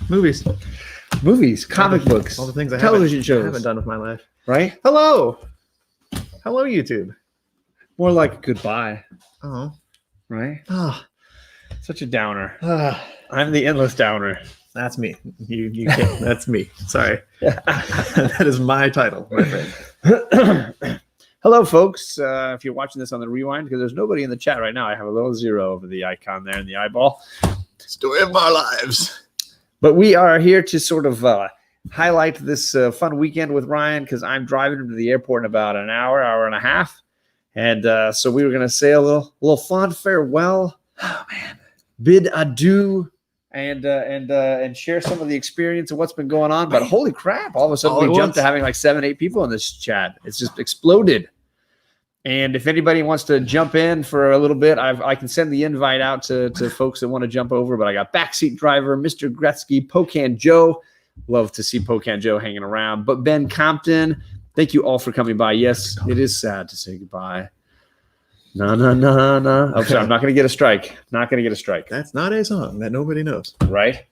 Movies, comic books, all the things television shows. I haven't done with my life. Right? Hello, YouTube. More like goodbye. Oh, Right? such a downer. I'm the endless downer. That's me. You can't. That's me. Sorry. That is my title, my friend. Hello, folks. If you're watching this on the rewind, because there's nobody in the chat right now, I have a little 0 over the icon there in the eyeball. Story of our lives. But we are here to sort of highlight this fun weekend with Ryan, because I'm driving him to the airport in about an hour and a half. And so we were going to say a little fond farewell. Oh, man. Bid adieu. And share some of the experience of what's been going on. But holy crap, all of a sudden we jumped to having like 7-8 people in this chat. It's just exploded. And if anybody wants to jump in for a little bit, I can send the invite out to folks that want to jump over. But I got Backseat Driver, Mr. Gretzky, Pocan Joe. Love to see Pocan Joe hanging around. But Ben Compton, thank you all for coming by. Yes, it is sad to say goodbye. No. Oh, sorry, I'm not going to get a strike. Not going to get a strike. That's not a song that nobody knows. Right?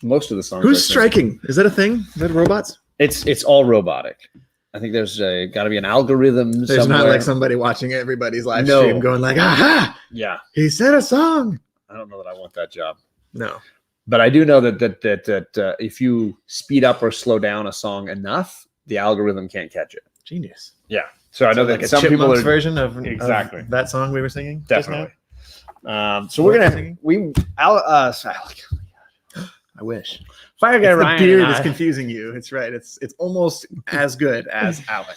Most of the songs. Who's striking? Is that a thing? Is that robots? It's all robotic. I think there's got to be an algorithm. There's somewhere. not like somebody watching everybody's live stream going like, aha! Yeah. He said a song. I don't know that I want that job. No. But I do know that if you speed up or slow down a song enough, the algorithm can't catch it. Genius. Yeah. So I know that like some people are version of exactly of that song we were singing. Definitely. So we're gonna I wish. Fire Guy Ryan. The beard is confusing you. It's right. It's almost as good as Alec.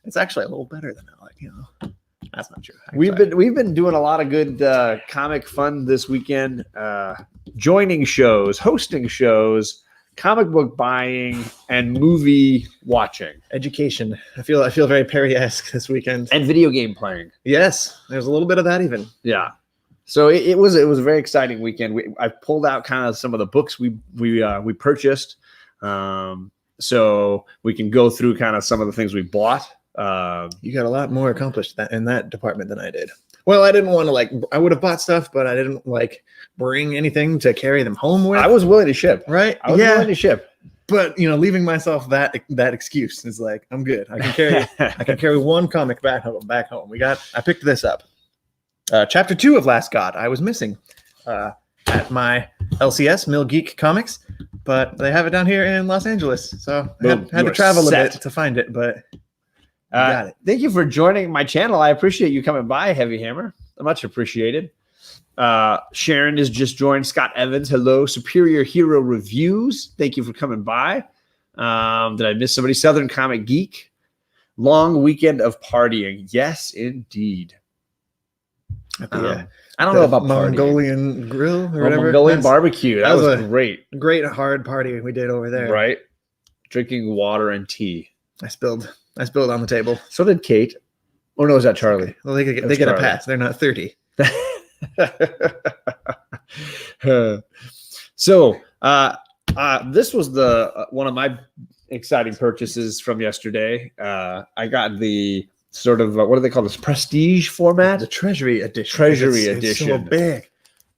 It's actually a little better than Alec. That's not true. We've been doing a lot of good comic fun this weekend. Joining shows, hosting shows, comic book buying, and movie watching. Education. I feel very Perry-esque this weekend. And video game playing. Yes, there's a little bit of that even. Yeah. So it was a very exciting weekend. I pulled out kind of some of the books we purchased, so we can go through kind of some of the things we bought. You got a lot more accomplished in that department than I did. Well, I didn't want to I would have bought stuff, but I didn't bring anything to carry them home with. I was willing to ship. Right? I was willing to ship. But leaving myself that excuse is like, I'm good. I can carry one comic back home. I picked this up. Chapter 2 of Last God. I was missing at my LCS, Mill Geek Comics, but they have it down here in Los Angeles. So I had to travel a bit to find it, but got it. Thank you for joining my channel. I appreciate you coming by, Heavy Hammer. Much appreciated. Sharon has just joined. Scott Evans, hello. Superior Hero Reviews, thank you for coming by. Did I miss somebody? Southern Comic Geek. Long weekend of partying. Yes, indeed. I don't know about Mongolian grill or whatever. Mongolian barbecue. That was great. Great hard party we did over there. Right. Drinking water and tea. I spilled on the table. So did Kate. Oh no, is that Charlie? Well, they get a pass. They're not 30. So this was one of my exciting purchases from yesterday. I got the sort of what do they call this, prestige format? The Treasury edition. It's so big.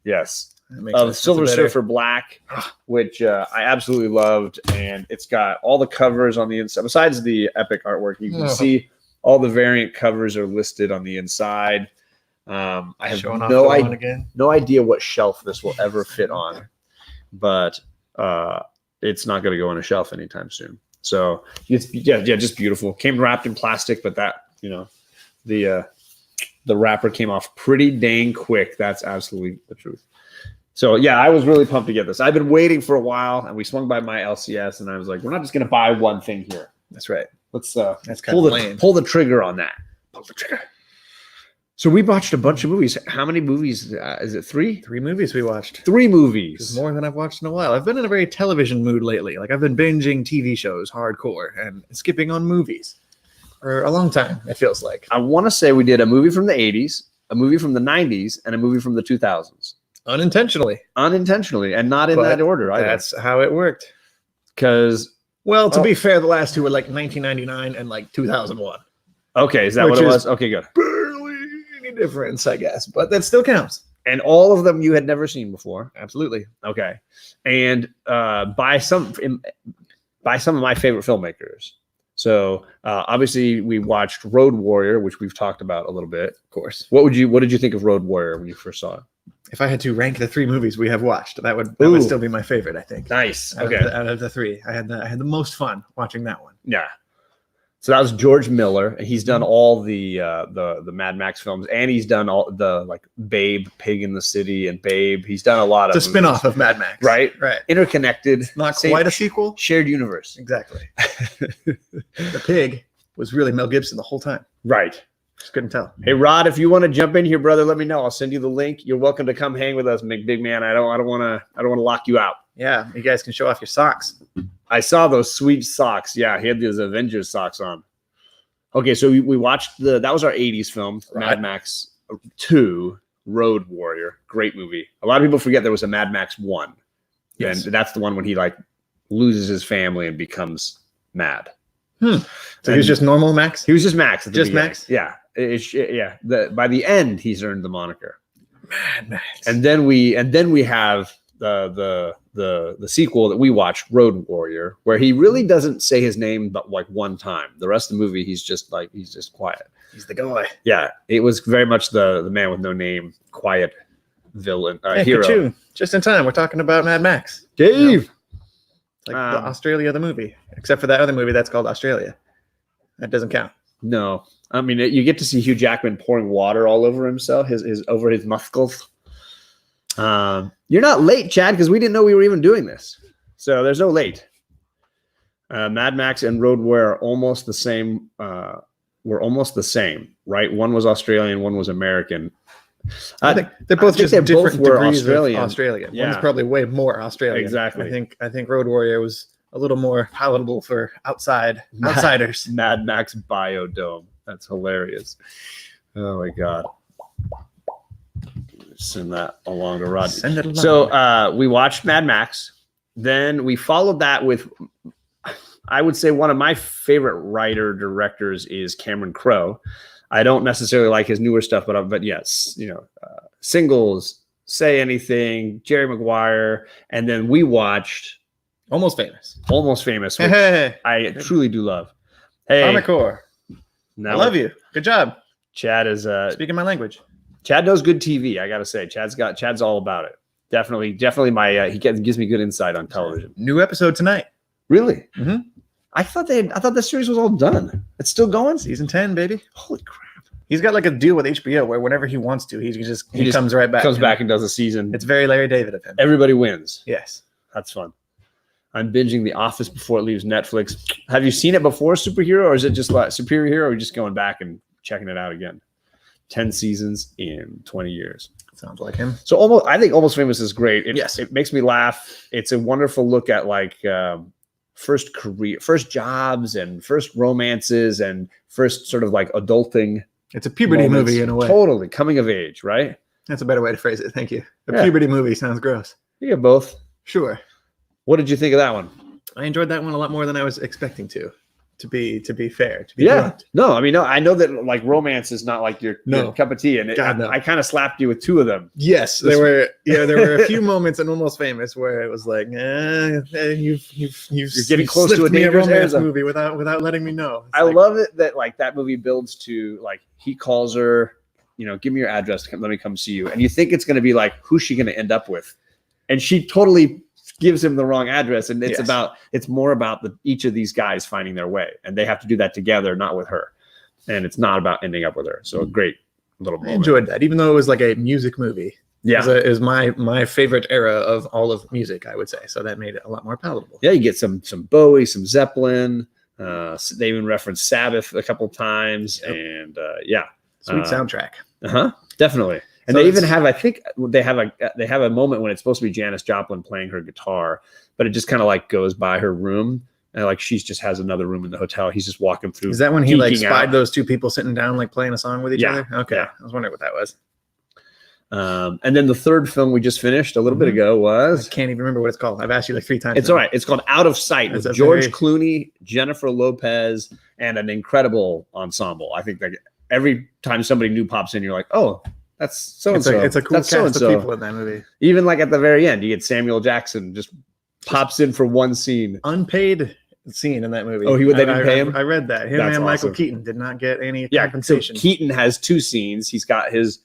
Yes. Of Silver Surfer Black, which I absolutely loved. And it's got all the covers on the inside. Besides the epic artwork, you can see all the variant covers are listed on the inside. I have no idea what shelf this will ever fit on, but it's not going to go on a shelf anytime soon. So it's just beautiful. Came wrapped in plastic, but that the wrapper came off pretty dang quick. That's absolutely the truth. So yeah, I was really pumped to get this. I've been waiting for a while, and we swung by my LCS, and I was like, we're not just going to buy one thing here. That's right. Let's pull the trigger on that. Pull the trigger. So we watched a bunch of movies. How many movies? Is it 3? 3 movies we watched. 3 movies. It's more than I've watched in a while. I've been in a very television mood lately. I've been binging TV shows hardcore and skipping on movies for a long time, it feels like. I want to say we did a movie from the 80s, a movie from the 90s, and a movie from the 2000s. Unintentionally, and not in that order either. That's how it worked. Because, to be fair, the last two were 1999 and 2001. Okay, is that what it was? Okay, good. Barely any difference, I guess, but that still counts. And all of them you had never seen before. Absolutely. Okay. And by some of my favorite filmmakers. So obviously we watched Road Warrior, which we've talked about a little bit. Of course. What did you think of Road Warrior when you first saw it? If I had to rank the 3 movies we have watched, that would still be my favorite, I think. Nice. Out Okay. Out of the 3, I had the most fun watching that one. Yeah. So that was George Miller, and he's done all the Mad Max films, and he's done all the like Babe, Pig in the City, and Babe. He's done a lot of. It's a spin-off of Mad Max, right? Right. Interconnected, Not quite a sequel. Shared universe. Exactly. The pig was really Mel Gibson the whole time. Right. Just couldn't tell. Hey Rod, if you want to jump in here, brother, let me know. I'll send you the link. You're welcome to come hang with us, big man. I don't want to lock you out. Yeah, you guys can show off your socks. I saw those sweet socks. Yeah, he had those Avengers socks on. Okay, so we watched that was our 80s film, right. Mad Max 2, Road Warrior. Great movie. A lot of people forget there was a Mad Max 1. Yes. And that's the one when he like loses his family and becomes mad. So he was just normal Max? He was just Max. At the just beginning. Max? Yeah. By the end, he's earned the moniker. Mad Max. And then we have the sequel that we watched, Road Warrior, where he really doesn't say his name but like one time. The rest of the movie, he's just quiet. He's the guy. Yeah, it was very much the man with no name, quiet villain, hey, hero. Ka-choo. Just in time, we're talking about Mad Max. Dave, like the Australia the movie, except for that other movie that's called Australia. That doesn't count. No, I mean you get to see Hugh Jackman pouring water all over himself, over his muscles. You're not late, Chad, because we didn't know we were even doing this. So there's no late. Mad Max and Road Warrior are almost the same. Were almost the same, right? One was Australian, one was American. I think they're both just different degrees Australian. of Australian. Yeah. One's probably way more Australian. Exactly. I think Road Warrior was a little more palatable for outsiders. Mad Max Biodome. That's hilarious. Oh my God. Send that along to Rod. Send it along. So we watched Mad Max. Then we followed that with, I would say one of my favorite writer-directors is Cameron Crowe. I don't necessarily like his newer stuff, but yes, Singles, Say Anything, Jerry Maguire, and then we watched Almost Famous. Which I truly do love. Hey, Comicore. I love you. Good job. Chad is speaking my language. Chad knows good TV. I gotta say, Chad's all about it. Definitely my he gives me good insight on television. New episode tonight. Really? Mm-hmm. I thought the series was all done. It's still going. Season 10, baby. Holy crap! He's got like a deal with HBO where whenever he wants to, he comes right back. Comes back and does a season. It's very Larry David of him. Everybody wins. Yes, that's fun. I'm binging The Office before it leaves Netflix. Have you seen it before, Superhero, or is it just like Superior Hero, or are you just going back and checking it out again? 10 seasons in 20 years. Sounds like him. So I think Almost Famous is great. Yes. It makes me laugh. It's a wonderful look at like first jobs and first romances and first sort of like adulting. It's a puberty movie in a way. Totally. Coming of age, right? That's a better way to phrase it. Thank you. Puberty movie sounds gross. You get both. Sure. What did you think of that one? I enjoyed that one a lot more than I was expecting to be fair. No, I mean, no, I know that like romance is not like your cup of tea, and I kind of slapped you with two of them. Yes, there were a few moments in Almost Famous where it was like, you're getting close to a dangerous romance movie without letting me know. I love it that like that movie builds to like he calls her, give me your address, let me come see you, and you think it's going to be like who's she going to end up with, and she totally gives him the wrong address, and it's more about each of these guys finding their way, and they have to do that together, not with her, and it's not about ending up with her. So a great little moment. I enjoyed that, even though it was like a music movie. Yeah, it was my favorite era of all of music, I would say. So that made it a lot more palatable. Yeah, you get some Bowie, some Zeppelin. They even referenced Sabbath a couple times, and sweet soundtrack. Definitely. And so they even have, I think they have a moment when it's supposed to be Janis Joplin playing her guitar, but it just kind of like goes by her room, and like she just has another room in the hotel. He's just walking through. Is that when he like spied those two people sitting down like playing a song with each other? Okay, yeah. I was wondering what that was. And then the third film we just finished a little bit ago was, I can't even remember what it's called. I've asked you like 3 times. It's all right. It's called Out of Sight with George Clooney, Jennifer Lopez, and an incredible ensemble. I think that every time somebody new pops in, you're like, oh, That's so-and-so. It's a cool That's cast so-and-so. of people in that movie. Even like at the very end, you get Samuel Jackson just pops in for one scene. Unpaid scene in that movie. Oh, they didn't pay him? I read that. Him That's and Michael awesome. Keaton did not get any Yeah, compensation. so Keaton has 2 scenes. He's got his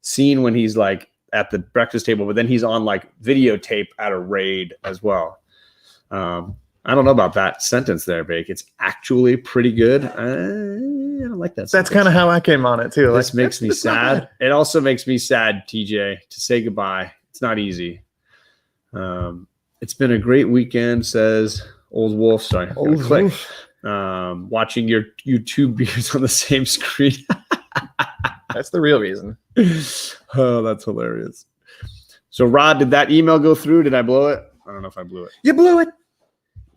scene when he's like at the breakfast table, but then he's on like videotape at a raid as well. I don't know about that sentence there, Bake. It's actually pretty good. I don't like that. That's kind of how I came on it too. This makes me sad. It also makes me sad, TJ, to say goodbye. It's not easy. It's been a great weekend, says Old Wolf. Sorry, Old click. Wolf. Watching your YouTube videos on the same screen. That's the real reason. Oh, that's hilarious. So, Rod, did that email go through? Did I blow it? I don't know if I blew it. You blew it.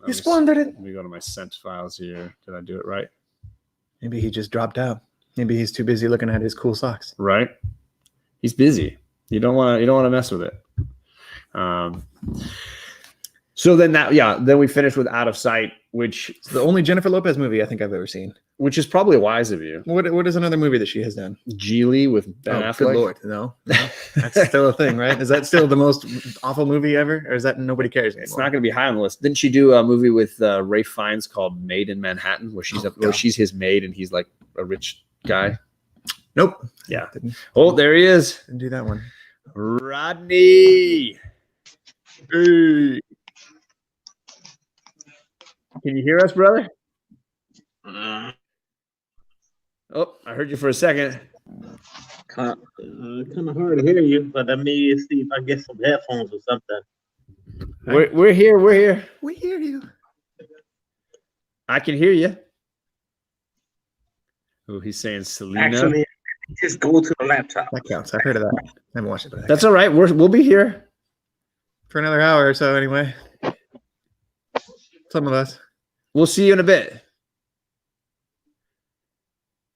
You squandered it. Let me go to my sent files here. Did I do it right? Maybe he just dropped out. Maybe he's too busy looking at his cool socks. Right. He's busy. You don't want to mess with it. So then we finished with Out of Sight, which It's the only Jennifer Lopez movie I think I've ever seen. which is probably wise of you. What is another movie that she has done? Geely with Ben Affleck. Good Lord. No. That's still a thing, right? Is that still the most awful movie ever? Or is that nobody cares anymore? It's not going to be high on the list. Didn't she do a movie with Ray Fiennes called Maid in Manhattan, where she's his maid and he's like a rich guy? Nope. Yeah. Oh, there he is. Didn't do that one. Rodney. Hey. Can you hear us, brother? Oh, I heard you for a second. Kind of hard to hear you, but let me see if I get some headphones or something. We're here. We're here. We hear you. I can hear you. Oh, he's saying Selena. Actually, just go to the laptop. That counts. I've heard of that. I haven't watched it. But That's all right. We'll be here. for another hour or so anyway. Some of us. We'll see you in a bit.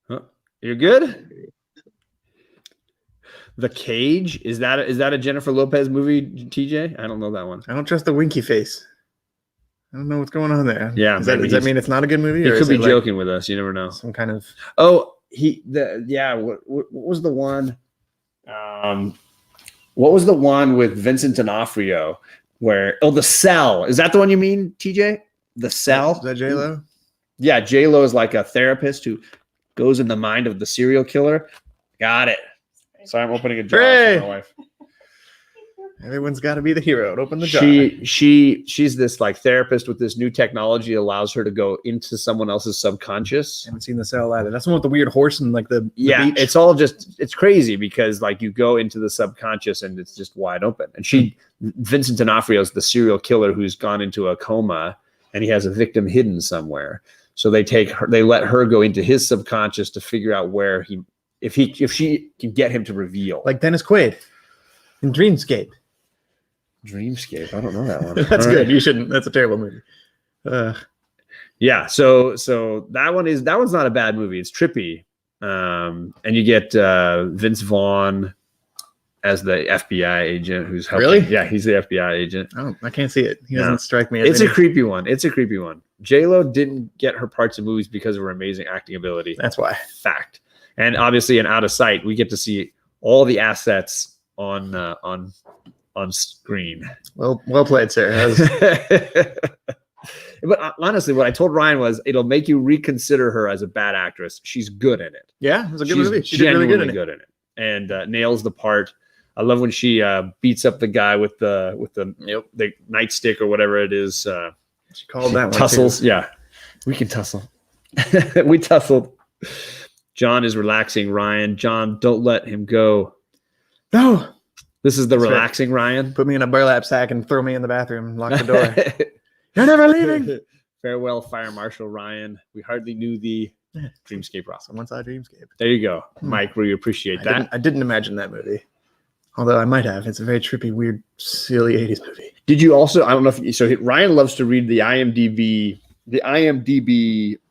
Huh? You're good? The Cage? Is that a Jennifer Lopez movie, TJ? I don't know that one. I don't trust the winky face. I don't know what's going on there. Yeah, does that mean it's not a good movie? He or could is be it like joking with us. You never know. some kind of Oh, what was the one? What was the one with Vincent D'Onofrio where The Cell? Is that the one you mean, TJ? The Cell? Is that J-Lo? Yeah, J-Lo is like a therapist who goes in the mind of the serial killer. Got it. Sorry, I'm opening a jar for my wife. Everyone's got to be the hero. Open the jar. She's this like therapist with this new technology that allows her to go into someone else's subconscious. I haven't seen The Cell either. That's the one with the weird horse and like the beach. It's crazy because like you go into the subconscious and it's just wide open. And Vincent D'Onofrio is the serial killer who's gone into a coma and he has a victim hidden somewhere. So they let her go into his subconscious to figure out where if she can get him to reveal. Like Dennis Quaid in Dreamscape. Dreamscape. I don't know that one. That's good. You shouldn't. That's a terrible movie. Yeah. So that one's not a bad movie. It's trippy. And you get Vince Vaughn as the FBI agent who's helping. Really? Yeah, he's the FBI agent. Oh, I can't see it. He doesn't strike me as It's a creepy one. J-Lo didn't get her parts in movies because of her amazing acting ability. That's why. Fact. And obviously in Out of Sight, we get to see all the assets on screen. Well played, sir. But honestly, what I told Ryan was it'll make you reconsider her as a bad actress. She's good in it. Yeah, it was a good movie. She did really good in it. And nails the part. I love when she beats up the guy with the nightstick or whatever it is. She called that one. Tussles. Too. Yeah, we can tussle. We tussled. John is relaxing. Ryan, John, don't let him go. No. This is the relaxing Ryan. Put me in a burlap sack and throw me in the bathroom. Lock the door. You're never leaving. Farewell, Fire Marshal Ryan. We hardly knew the Dreamscape Ross. Someone saw Dreamscape. There you go, Mike. We appreciate that. I didn't imagine that movie. Although I might have. It's a very trippy, weird, silly 80s movie. Did you also? I don't know if Ryan loves to read the IMDb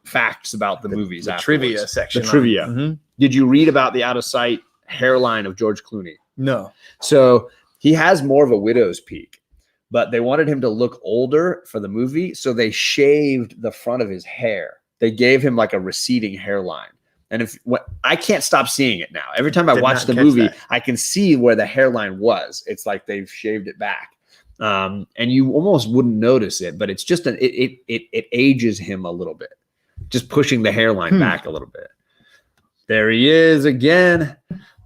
facts about the movies. The trivia section. The trivia. Mm-hmm. Did you read about the Out of Sight hairline of George Clooney? No. So he has more of a widow's peak, but they wanted him to look older for the movie, so they shaved the front of his hair. They gave him like a receding hairline. And I can't stop seeing it now. Every time I Did watch not the catch movie, that. I can see where the hairline was. It's like they've shaved it back. And you almost wouldn't notice it, but it's just it ages him a little bit, just pushing the hairline back a little bit. There he is again,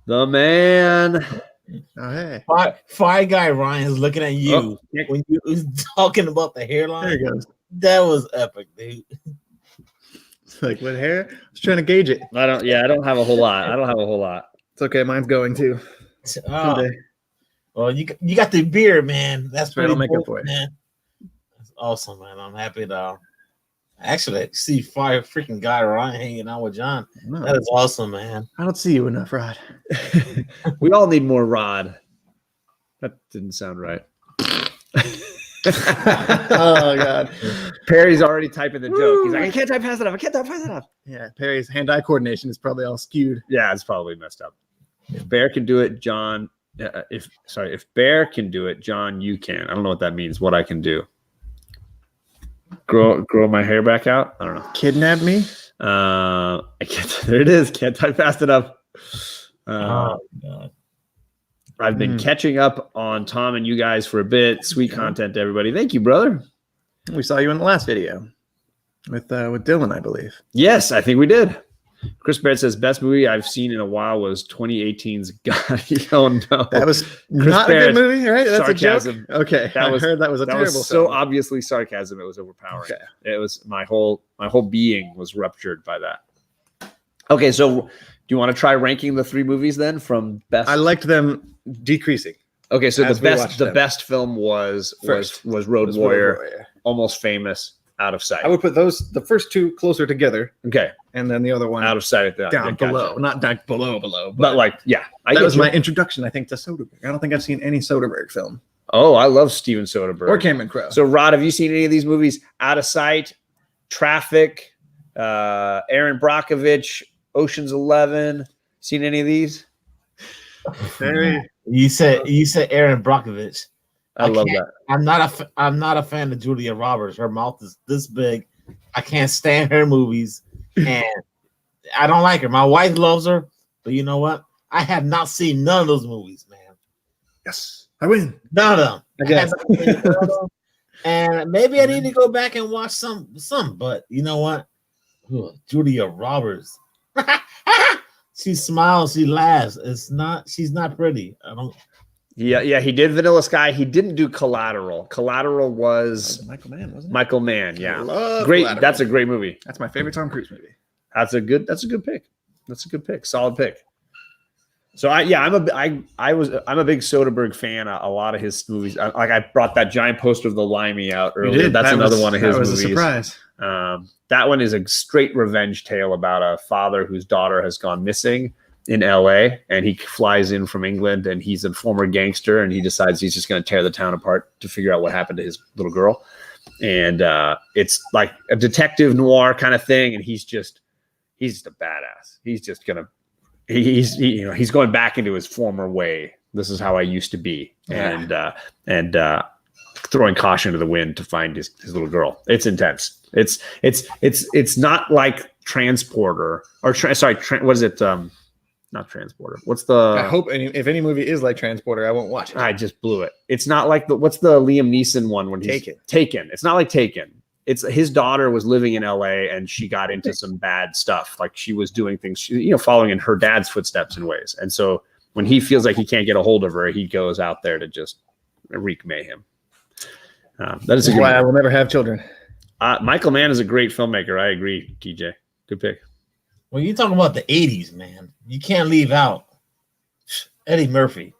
the man. Oh, hey. Fire Guy Ryan's looking at you when you was talking about the hairline. There he goes. That was epic, dude. It's like, what hair? I was trying to gauge it. I don't have a whole lot. It's okay. Mine's going too. Someday. Well, you got the beard, man. That's right, pretty I'll make cool, up for it. man. That's awesome, man. I'm happy to actually see Fire freaking Guy Ryan hanging out with John. No, That is awesome, man. I don't see you enough, Rod. We all need more Rod. That didn't sound right. Oh God. Perry's already typing the joke. He's like, I can't type fast enough. Yeah, Perry's hand-eye coordination is probably all skewed. Yeah, it's probably messed up. If Bear can do it, John. If Bear can do it, John, you can. I don't know what that means. What I can do? Grow my hair back out? I don't know. Kidnap me? I can't. There it is. Can't type fast enough. Oh God. I've been catching up on Tom and you guys for a bit. Sweet content, everybody. Thank you, brother. We saw you in the last video with Dylan, I believe. Yes, I think we did. Chris Barrett says best movie I've seen in a while was 2018's God. Oh no, That was not a good movie, right? That's sarcasm. a joke. Okay, I heard that was a terrible. So film. obviously sarcasm. It was overpowering. Okay. It was my whole being was ruptured by that. Okay, so do you want to try ranking the 3 movies then from best? I liked them decreasing. Okay, so As the best film was Road Warrior, Almost Famous, Out of Sight. I would put the first 2 closer together, Okay, and then the other one Out of Sight down below, not down below, but like that was my introduction, I think, to Soderbergh. I don't think I've seen any Soderbergh film Oh, I love Steven Soderbergh or Cameron Crowe. So, Rod, have you seen any of these movies? Out of Sight, Traffic, Aaron Brockovich, Ocean's 11. Seen any of these? You said Aaron Brockovich. I love that. I'm not a fan of Julia Roberts. Her mouth is this big. I can't stand her movies, and I don't like her. My wife loves her, but you know what? I have not seen none of those movies, man. Yes, I win. None of them. I guess. And maybe I need to go back and watch some. But you know what? Julia Roberts. She smiles, she laughs. She's not pretty. I don't. Yeah. He did Vanilla Sky. He didn't do Collateral. Collateral was Michael Mann, wasn't it? Michael Mann. Yeah, Great. That's a great movie. That's my favorite Tom Cruise movie. That's a good pick. That's a good pick. Solid pick. So I'm a big Soderbergh fan. A lot of his movies. I brought that giant poster of the Limey out earlier. That's another one of his movies. That was a surprise. That one is a straight revenge tale about a father whose daughter has gone missing in LA, and he flies in from England, and he's a former gangster, and he decides he's just going to tear the town apart to figure out what happened to his little girl. And it's like a detective noir kind of thing, and he's just a badass. He's just gonna he's going back into his former way. This is how I used to be, and throwing caution to the wind to find his little girl. It's intense. It's not like Transporter or what is it? Not Transporter. What's the? I hope if any movie is like Transporter, I won't watch it. I just blew it. It's not like what's the Liam Neeson one when he's Taken. It's not like Taken. It's his daughter was living in LA and she got into some bad stuff. Like she was doing things, following in her dad's footsteps in ways. And so when he feels like he can't get a hold of her, he goes out there to just wreak mayhem. That is why I will never have children. Michael Mann is a great filmmaker. I agree, TJ. Good pick. When you talk about the 80s, man, you can't leave out Eddie Murphy.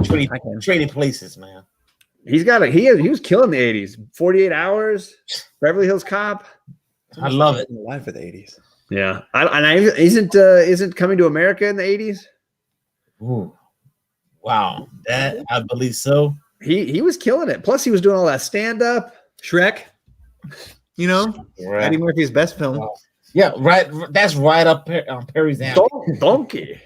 Trading Places, man. He was killing the 80s. 48 Hours, Beverly Hills Cop. I love it. Alive for the 80s. Yeah. Isn't Coming to America in the 80s? Ooh. Wow. That I believe so. He was killing it. Plus he was doing all that stand-up. Shrek. Right. Eddie Murphy's best film. Wow. Yeah, right. That's right up on Perry's alley. Donkey.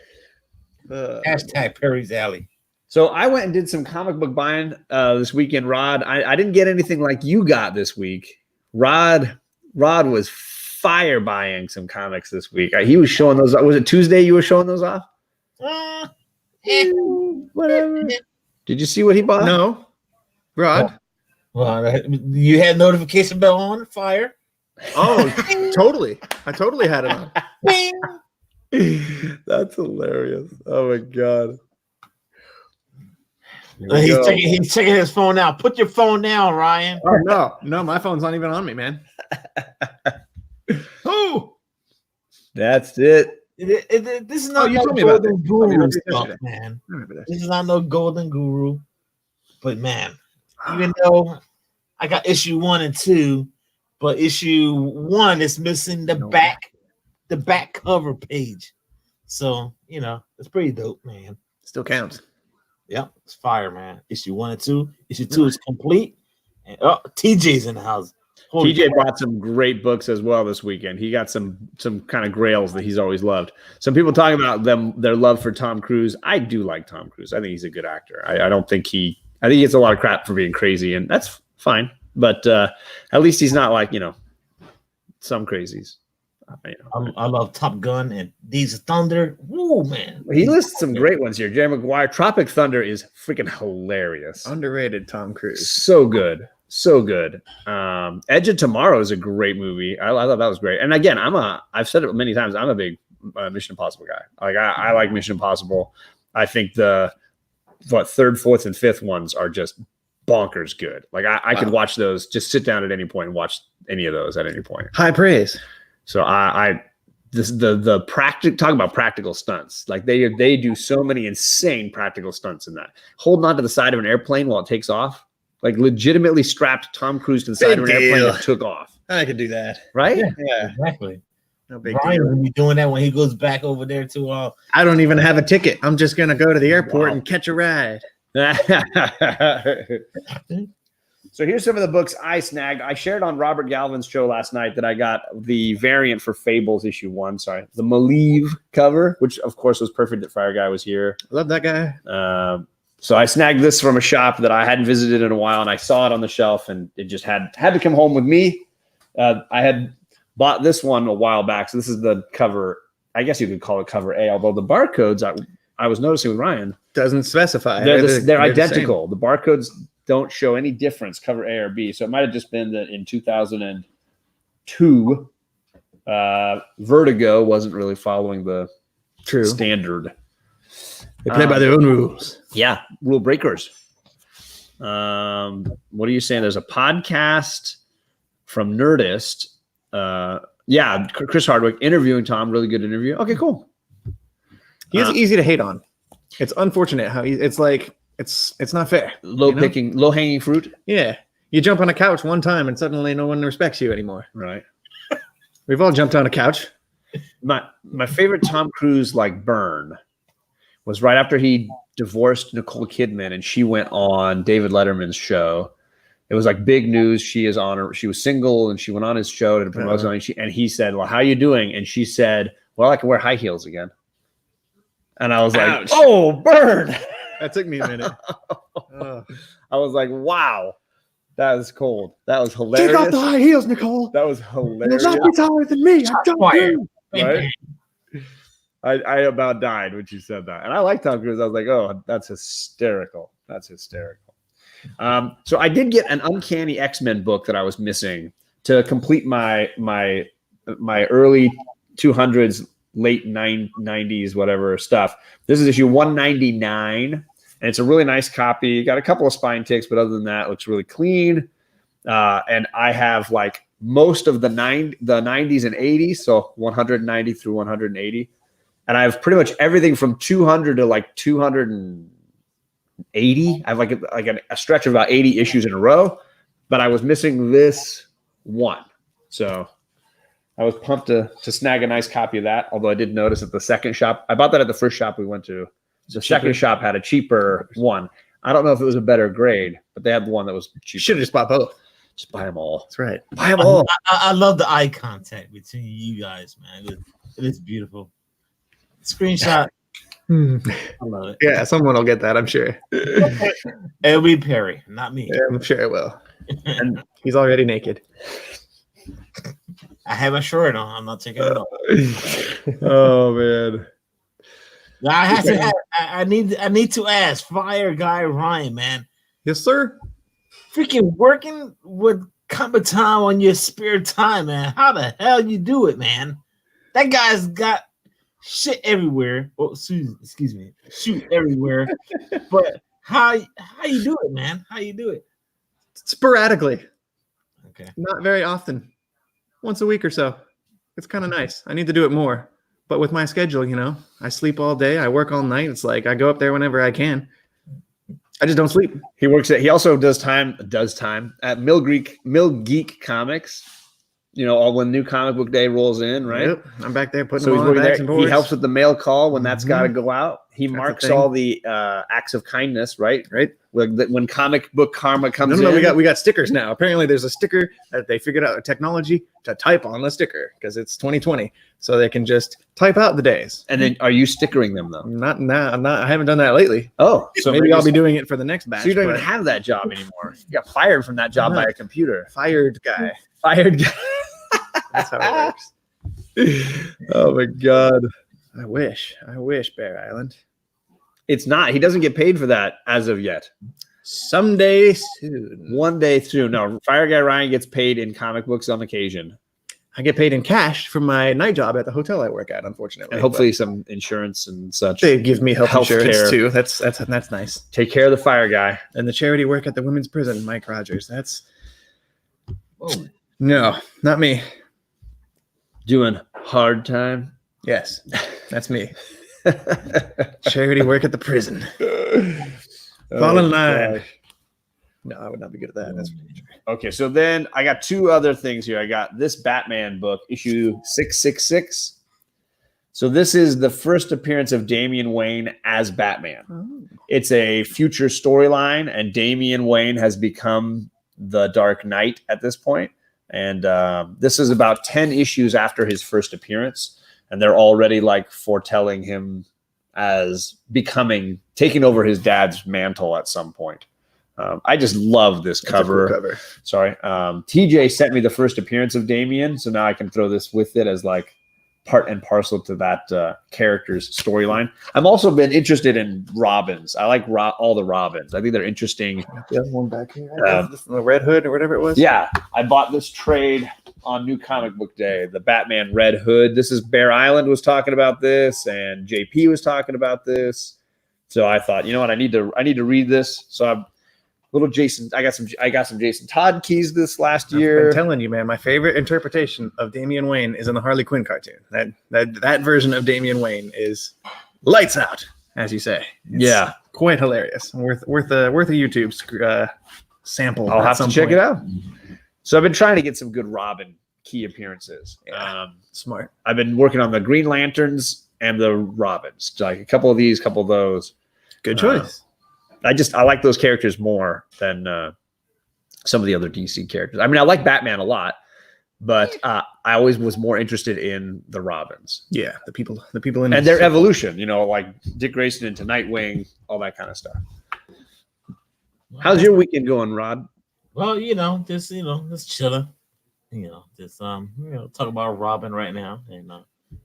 Hashtag Perry's alley. So I went and did some comic book buying this weekend, Rod. I didn't get anything like you got this week. Rod was fire buying some comics this week. He was showing those. Was it Tuesday you were showing those off? Whatever. Did you see what he bought? No. Rod? Well, you had notification bell on fire. Oh, totally. I totally had it on. That's hilarious. Oh my god. He's checking his phone now. Put your phone down, Ryan. Oh, no, my phone's not even on me, man. Oh, that's it. This is not no golden guru stuff, man. This is not no golden guru. But man, even though I got issue 1 and 2, but issue 1 is missing the back cover page. So it's pretty dope, man. Still counts. Yep, it's fire, man. Issue 1 and 2. Issue 2 is complete. And TJ's in the house. TJ brought some great books as well this weekend. He got some kind of grails that he's always loved. Some people talking about their love for Tom Cruise. I do like Tom Cruise. I think he's a good actor. I don't think I think he gets a lot of crap for being crazy, and that's fine. But at least he's not like some crazies. I love Top Gun and Days of Thunder. Woo, man. He lists some great ones here. Jerry Maguire, Tropic Thunder is freaking hilarious. Underrated Tom Cruise. So good. So good. Edge of Tomorrow is a great movie. I thought that was great. And again, I've said it many times, I'm a big Mission Impossible guy. Like I like Mission Impossible. I think the third, fourth, and fifth ones are just bonkers good. Like I could watch those, just sit down at any point and watch any of those at any point. High praise. So talk about practical stunts. Like they do so many insane practical stunts in that. Holding on to the side of an airplane while it takes off, like legitimately strapped Tom Cruise to the side of an airplane and took off. I could do that, right? Yeah, exactly. No big Brian deal. will be doing that when he goes back over there to. I don't even have a ticket. I'm just gonna go to the airport and catch a ride. So here's some of the books I snagged. I shared on Robert Galvin's show last night that I got the variant for Fables issue 1. Sorry, the Malieve cover, which of course was perfect that Fire Guy was here. Love that guy. So I snagged this from a shop that I hadn't visited in a while, and I saw it on the shelf, and it just had to come home with me. I had bought this one a while back, so this is the cover. I guess you could call it cover A, although the barcodes I was noticing with Ryan doesn't specify. They're identical. The barcodes don't show any difference, cover A or B. So it might have just been that in 2002, Vertigo wasn't really following the standard. They play by their own rules. Yeah, rule breakers. What are you saying? There's a podcast from Nerdist. Yeah, Chris Hardwick interviewing Tom. Really good interview. Okay, cool. He's easy to hate on. It's unfortunate how it's like it's not fair. Low hanging fruit. Yeah, you jump on a couch one time and suddenly no one respects you anymore. Right. We've all jumped on a couch. My favorite Tom Cruise burn was right after he divorced Nicole Kidman and she went on David Letterman's show. It was like big news. She was single and she went on his show to promote something. And he said, "Well, how are you doing?" And she said, "Well, I can wear high heels again." And I was like, "Oh, burn!" That took me a minute. I was like, "Wow, that was cold. That was hilarious." Take off the high heels, Nicole. That was hilarious. You'll not be taller than me. Right? I about died when she said that. And I like Tom Cruise. I was like, "Oh, that's hysterical. That's hysterical." So I did get an Uncanny X-Men book that I was missing to complete my early 200s, late 90s, whatever stuff. This is issue 199, and it's a really nice copy. Got a couple of spine ticks, but other than that, it looks really clean. And I have most of the 90s and 80s, so 190 through 180. And I have pretty much everything from 200 to 280. I have a stretch of about 80 issues in a row, but I was missing this one. So I was pumped to snag a nice copy of that. Although I did notice at the second shop, I bought that at the first shop we went to. The second shop had a cheaper one. I don't know if it was a better grade, but they had the one that was cheaper. Should have just bought both. Just buy them all. That's right. Buy them all. I love the eye contact between you guys, man. It is beautiful. Screenshot. I love it. Yeah, someone will get that, I'm sure. It'll be Perry, not me. Yeah, I'm sure it will. And he's already naked. I have a shirt on. I'm not taking it off. Oh man. I have to. I need to ask Fire Guy Ryan, man. Yes, sir. Freaking working with Comic Time on your spare time, man. How the hell you do it, man? That guy's got shit everywhere. Oh, excuse me, shoot everywhere. But how you do it, man? How you do it? Sporadically. Okay. Not very often. Once a week or so. It's kind of nice. I need to do it more. But with my schedule, you know, I sleep all day. I work all night. It's like I go up there whenever I can. I just don't sleep. He also does time at Mill Geek Comics. You know, all when new comic book day rolls in, right? Yep. I'm back there putting So them he's on working bags there. and boards. He helps with the mail call when that's got to go out. He That's marks the thing. all the acts of kindness, right? Right. When comic book karma comes No, in. we got stickers now. Apparently, there's a sticker that they figured out a technology to type on the sticker because it's 2020, so they can just type out the days. And then, are you stickering them though? I'm not. I haven't done that lately. Oh, So maybe I'll be doing it for the next batch. So you don't even but have that job anymore. You got fired from that job by a computer. fired guy. Fired. That's how it works. Oh my god. I wish, Bear Island. It's not. He doesn't get paid for that as of yet. Someday soon. One day through. No, Fire Guy Ryan gets paid in comic books on occasion. I get paid in cash for my night job at the hotel I work at, unfortunately. And hopefully some insurance and such. they give me health insurance care. too. That's nice. Take care of the fire guy. And the charity work at the women's prison, Mike Rogers. That's Oh, no, not me. Doing hard time. Yes, that's me. Charity work at the prison. Fall in line. gosh. No, I would not be good at that. That's Okay, so then I got two other things here. I got this Batman book, issue 666. So this is the first appearance of Damian Wayne as Batman. It's a future storyline, and Damian Wayne has become the Dark Knight at this point. And this is about 10 issues after his first appearance, and they're already like foretelling him as taking over his dad's mantle at some point. I just love this cover. Cool cover. Sorry. TJ sent me the first appearance of Damian, so now I can throw this with it as like part and parcel to that character's storyline. I've also been interested in Robins. I like all the Robins. I think they're interesting. The other one back here. The Red Hood or whatever it was. Yeah, I bought this trade on New Comic Book Day, the Batman Red Hood. This is Bear Island was talking about this, and JP was talking about this. So I thought, you know what, I need to read this. So I'm little Jason. I got some Jason Todd keys this last year. I'm telling you, man, my favorite interpretation of Damian Wayne is in the Harley Quinn cartoon. That version of Damian Wayne is lights out, as you say. It's quite hilarious. Worth a YouTube sample. I'll have to check it out. So I've been trying to get some good Robin key appearances. Smart. I've been working on the Green Lanterns and the Robins, like a couple of these, couple of those. Good choice. I like those characters more than some of the other DC characters. I mean, I like Batman a lot, but I always was more interested in the Robins. Yeah, the people in and their evolution. You know, like Dick Grayson into Nightwing, all that kind of stuff. How's your weekend going, Rod? well, just chilling. Just talk about Robin right now, and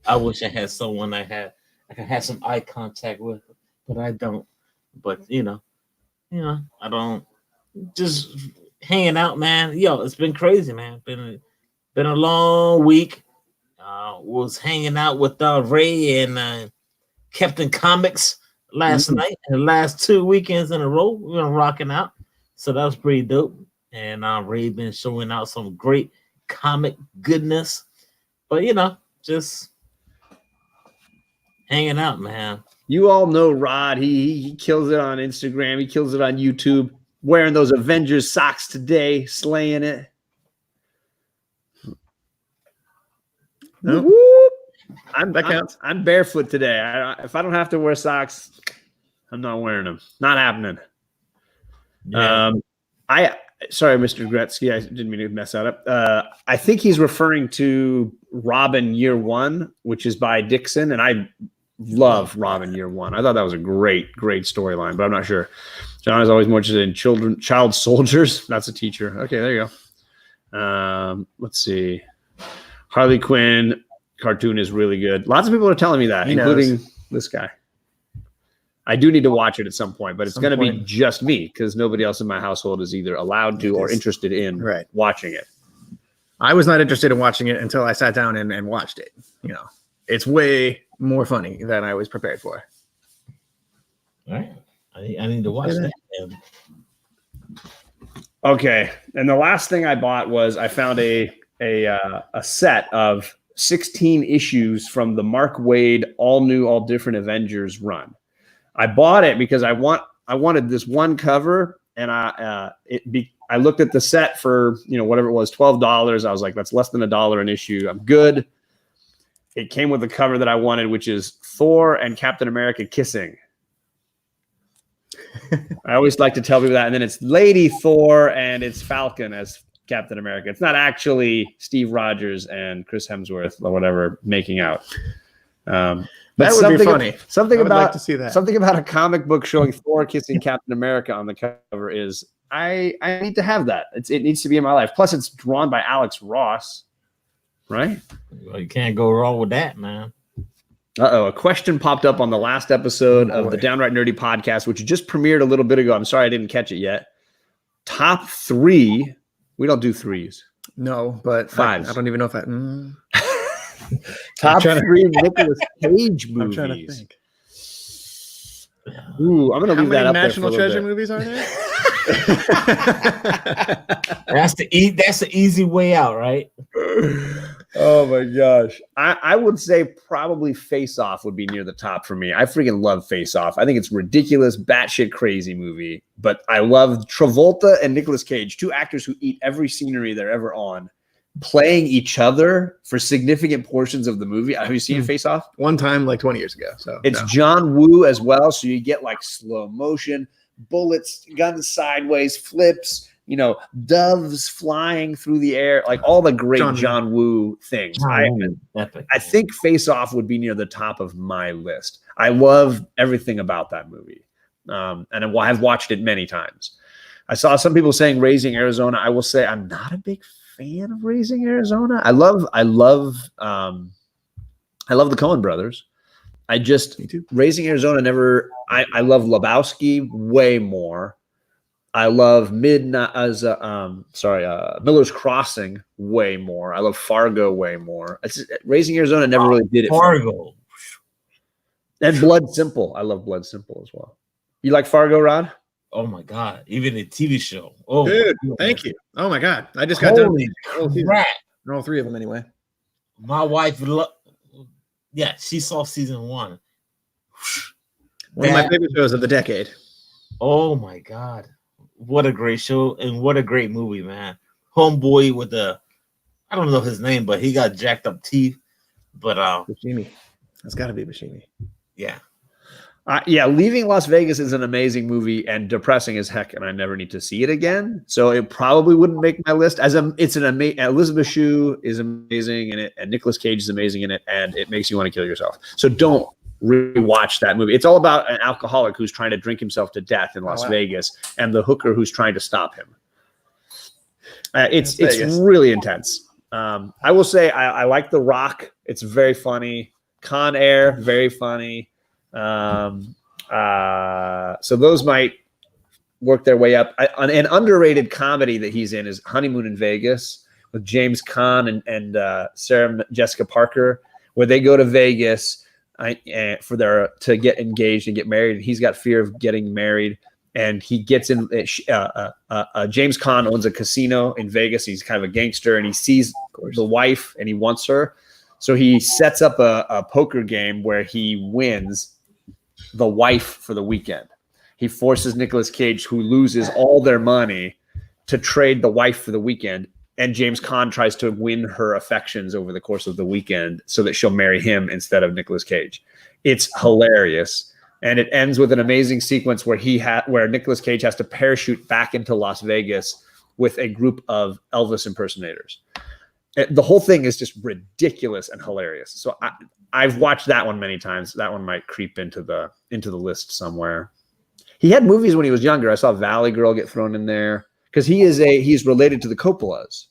I wish I had someone I could have some eye contact with, but I don't. But I don't. Just hanging out, man. It's been crazy, man. Been a long week. Was hanging out with Ray and Captain Comics last night, and the last 2 weekends in a row. We've been rocking out, so that was pretty dope. And Ray been showing out some great comic goodness, but just hanging out, man. You all know Rod. He kills it on Instagram. He kills it on YouTube. Wearing those Avengers socks today, slaying it. No. That counts. I'm barefoot today. If I don't have to wear socks, I'm not wearing them. Not happening. Yeah. Sorry, Mr. Gretzky. I didn't mean to mess that up. I think he's referring to Robin Year One, which is by Dixon, and I love Robin Year One. I thought that was a great storyline, but I'm not sure. John is always more interested in child soldiers. That's a teacher. Okay, there you go. Let's see. Harley Quinn cartoon is really good. Lots of people are telling me that, including this guy. I do need to watch it at some point, but it's going to be just me because nobody else in my household is either allowed to or interested in watching it. I was not interested in watching it until I sat down and watched it. It's way more funny than I was prepared for. All right. I need to watch that. Okay. And the last thing I bought was I found a set of 16 issues from the Mark Waid All New, All Different Avengers run. I bought it because I wanted this one cover, and I looked at the set for whatever it was, $12. I was like, that's less than $1 an issue. I'm good. It came with the cover that I wanted, which is Thor and Captain America kissing. I always like to tell people that, and then it's Lady Thor and it's Falcon as Captain America. It's not actually Steve Rogers and Chris Hemsworth or whatever making out. That would be funny. Something I would about like to see that. Something about a comic book showing Thor kissing Captain America on the cover is I need to have that. It needs to be in my life. Plus, it's drawn by Alex Ross, right? Well, you can't go wrong with that, man. A question popped up on the last episode of the Downright Nerdy podcast, which just premiered a little bit ago. I'm sorry I didn't catch it yet. Top 3. We don't do 3s. No, but 5s. I don't even know if Top 3 Nicolas Cage movies. I'm trying to think. Ooh, I'm going to leave that up there for a National Treasure bit. movies are there? That's the easy way out, right? Oh my gosh. I would say probably Face Off would be near the top for me. I freaking love Face Off. I think it's ridiculous, batshit crazy movie. But I love Travolta and Nicolas Cage, 2 actors who eat every scenery they're ever on, playing each other for significant portions of the movie. Have you seen Face Off? One time, like 20 years ago. So it's John Woo as well. So you get like slow motion, bullets, guns sideways, flips, doves flying through the air, like all the great John Woo things. I think Face Off would be near the top of my list. I love everything about that movie. And I've watched it many times. I saw some people saying Raising Arizona. I will say I'm not a big fan of Raising Arizona. I love the Coen brothers. Raising Arizona I love Lebowski way more. I love Miller's Crossing way more. I love Fargo way more. Raising Arizona never really did it. Fargo. And Blood Simple. I love Blood Simple as well. You like Fargo, Rod? Oh my God. Even the TV show. Oh, dude, thank you. Oh my God. I just got done. Crap. All 3 of them anyway. My wife, she saw season 1. One of my favorite shows of the decade. Oh my God. What a great show and what a great movie, man. Homeboy with I don't know his name, but he got jacked up teeth. But Buscemi. That's got to be Buscemi. Yeah. Leaving Las Vegas is an amazing movie and depressing as heck, and I never need to see it again. So it probably wouldn't make my list. Elizabeth Shue is amazing in it, and Nicolas Cage is amazing in it, and it makes you want to kill yourself. So don't rewatch that movie. It's all about an alcoholic who's trying to drink himself to death in Las Vegas, and the hooker who's trying to stop him. It's really intense. I will say I like The Rock. It's very funny. Con Air, very funny. So those might work their way up. An underrated comedy that he's in is Honeymoon in Vegas with James Caan and Sarah Jessica Parker, where they go to Vegas to get engaged and get married, and he's got fear of getting married, and he gets in. James Caan owns a casino in Vegas. He's kind of a gangster, and he sees the wife, and he wants her, so he sets up a poker game where he wins the wife for the weekend. He forces Nicolas Cage, who loses all their money, to trade the wife for the weekend. And James Caan tries to win her affections over the course of the weekend so that she'll marry him instead of Nicolas Cage. It's hilarious. And it ends with an amazing sequence where Nicolas Cage has to parachute back into Las Vegas with a group of Elvis impersonators. The whole thing is just ridiculous and hilarious. So I've watched that one many times. That one might creep into the list somewhere. He had movies when he was younger. I saw Valley Girl get thrown in there because he's related to the Coppolas.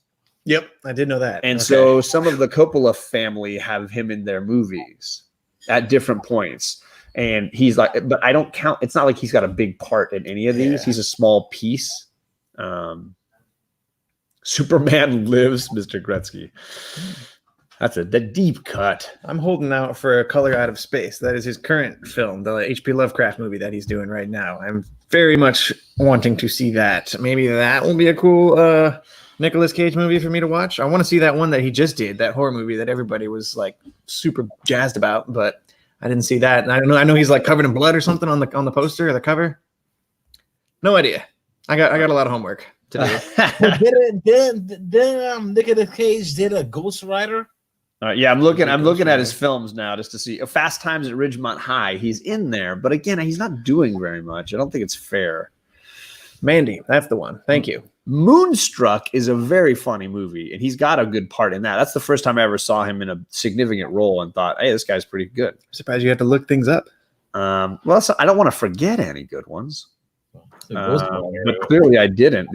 Yep, I did know that. And so some of the Coppola family have him in their movies at different points. And he's like, but I don't count. It's not like he's got a big part in any of these. He's a small piece. Superman Lives, Mr. Gretzky. That's the deep cut. I'm holding out for A Color Out of Space. That is his current film, the H.P. Lovecraft movie that he's doing right now. I'm very much wanting to see that. Maybe that will be a cool Nicolas Cage movie for me to watch. I want to see that one that he just did, that horror movie that everybody was like super jazzed about, but I didn't see that. And I know he's like covered in blood or something on the poster or the cover. No idea. I got a lot of homework to do. Did Nicolas Cage did a Ghost Rider? Yeah, I'm looking at his films now just to see. Fast Times at Ridgemont High. He's in there, but again, he's not doing very much. I don't think it's fair. Mandy, that's the one. Thank you. Moonstruck is a very funny movie, and he's got a good part in that. That's the first time I ever saw him in a significant role and thought, hey, this guy's pretty good. I'm surprised you had to look things up. Well, so I don't want to forget any good ones. But clearly I didn't.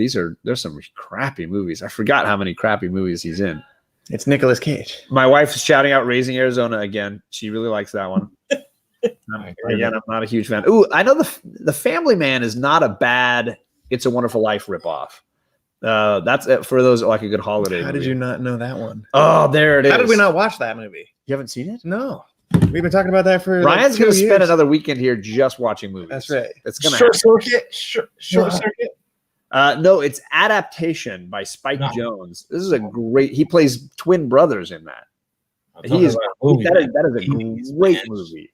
There's some crappy movies. I forgot how many crappy movies he's in. It's Nicolas Cage. My wife is shouting out Raising Arizona again. She really likes that one. Again, I'm not a huge fan. Ooh, I know the Family Man is not a bad It's a Wonderful Life ripoff. That's it for those like a good holiday. How movie. did you not know that one? Oh, there it is. How did we not watch that movie? You haven't seen it? No. We've been talking about that for Ryan's going to spend another weekend here just watching movies. That's right. It's going to Short Circuit. Short Circuit. No, it's Adaptation by Spike Jonze. This is a great. He plays twin brothers in that. That is a great movie.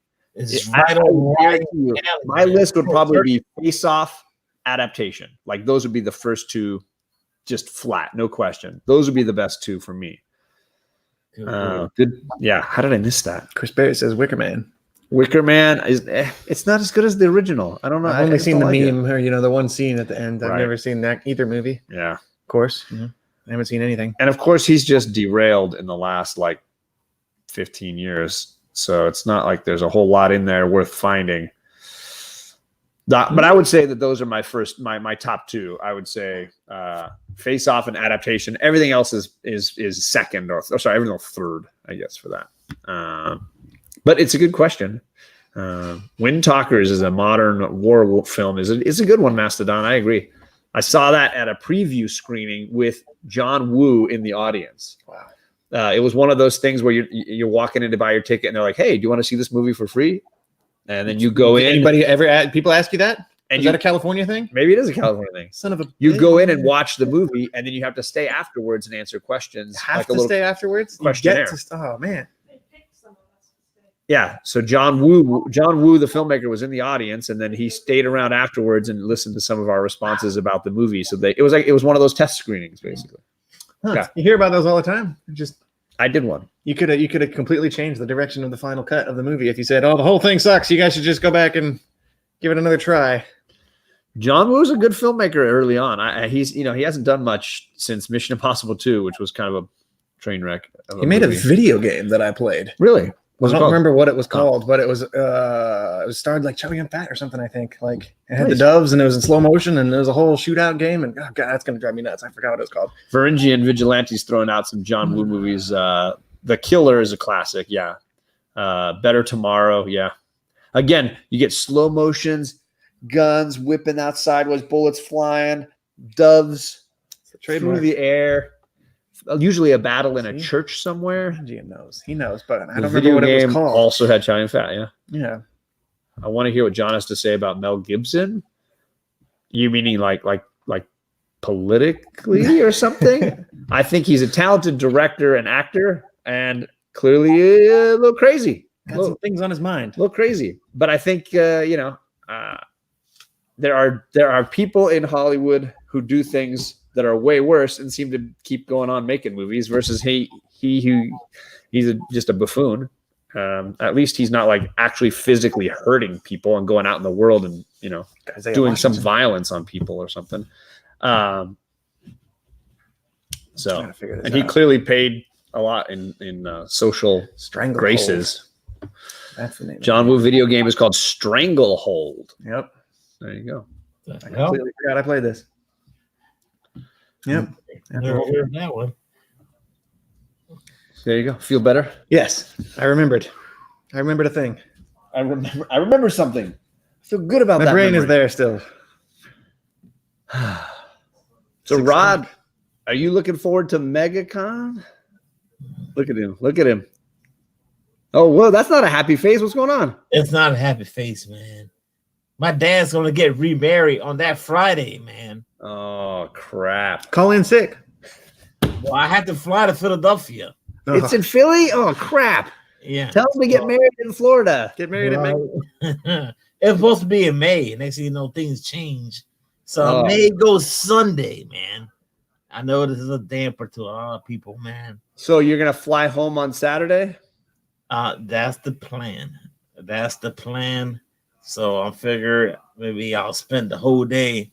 My list would probably be Face Off, Adaptation. Like those would be the first two, just flat, no question. Those would be the best two for me. Good. Yeah. How did I miss that? Chris Barrett says Wicker Man. Wicker Man is it's not as good as the original. I don't know. I've only seen the meme or the one scene at the end. I've Right. never seen that either movie. Yeah. Of course. Mm-hmm. I haven't seen anything. And of course he's just derailed in the last like 15 years. So it's not like there's a whole lot in there worth finding. But I would say that those are my top two. I would say Face Off and Adaptation. Everything else is second or sorry, everything else third, I guess, for that. But it's a good question. Wind Talkers is a modern war film. It's a good one, Mastodon. I agree. I saw that at a preview screening with John Woo in the audience. Wow. It was one of those things where you're walking in to buy your ticket and they're like, hey, do you want to see this movie for free? And then you go in. Anybody ever people ask you that? Is that a California thing? Maybe it is a California thing. Son of a. You go in and watch the movie, and then you have to stay afterwards and answer questions. Have to stay afterwards. Questionnaire. Oh man. Yeah. So John Woo, the filmmaker, was in the audience, and then he stayed around afterwards and listened to some of our responses about the movie. So it was one of those test screenings, basically. Huh. Yeah. You hear about those all the time. I did one. You could have completely changed the direction of the final cut of the movie if you said, "Oh, the whole thing sucks. You guys should just go back and give it another try." John Woo's a good filmmaker early on. He hasn't done much since Mission Impossible 2, which was kind of a train wreck. He made a video game that I played. Really? I don't remember what it was called, but it was starred like Chubby and Fat or something. I think like it had the doves and it was in slow motion and there was a whole shootout game and oh god, that's gonna drive me nuts. I forgot what it was called. Varangian Vigilante's throwing out some John Woo movies. The Killer is a classic. Yeah. Better Tomorrow. Yeah. Again, you get slow motions, guns whipping out sideways, bullets flying, doves through the air. Usually a battle in a church somewhere. He knows, but I don't remember what it was called. Also had Chubby and Fat. Yeah. Yeah. I want to hear what John has to say about Mel Gibson. You meaning like politically or something? I think he's a talented director and actor, and clearly a little crazy. Got some things on his mind. A little crazy, but I think there are people in Hollywood who do things that are way worse and seem to keep going on making movies. Versus he's just a buffoon. At least he's not like actually physically hurting people and going out in the world and doing some violence on people or something. And he clearly paid a lot in social graces. That's the name. John Woo video game is called Stranglehold. Yep. There you go. I completely forgot I played this. Yep. Never heard that one. There you go. Feel better? Yes, I remembered. I remembered a thing. I remember something. I feel good about My that. brain memory. is there still. So, Rod, are you looking forward to MegaCon? Look at him. Look at him. Oh, well, that's not a happy face. What's going on? It's not a happy face, man. My dad's going to get remarried on that Friday, man. Oh, crap. Call in sick. Well, I had to fly to Philadelphia. It's in Philly? Oh, crap. Yeah. Tell them to get married in Florida. Get married in May. It's supposed to be in May. Next thing you know, things change. So May goes Sunday, man. I know this is a damper to a lot of people, man. So you're going to fly home on Saturday? That's the plan. That's the plan. So I figure maybe I'll spend the whole day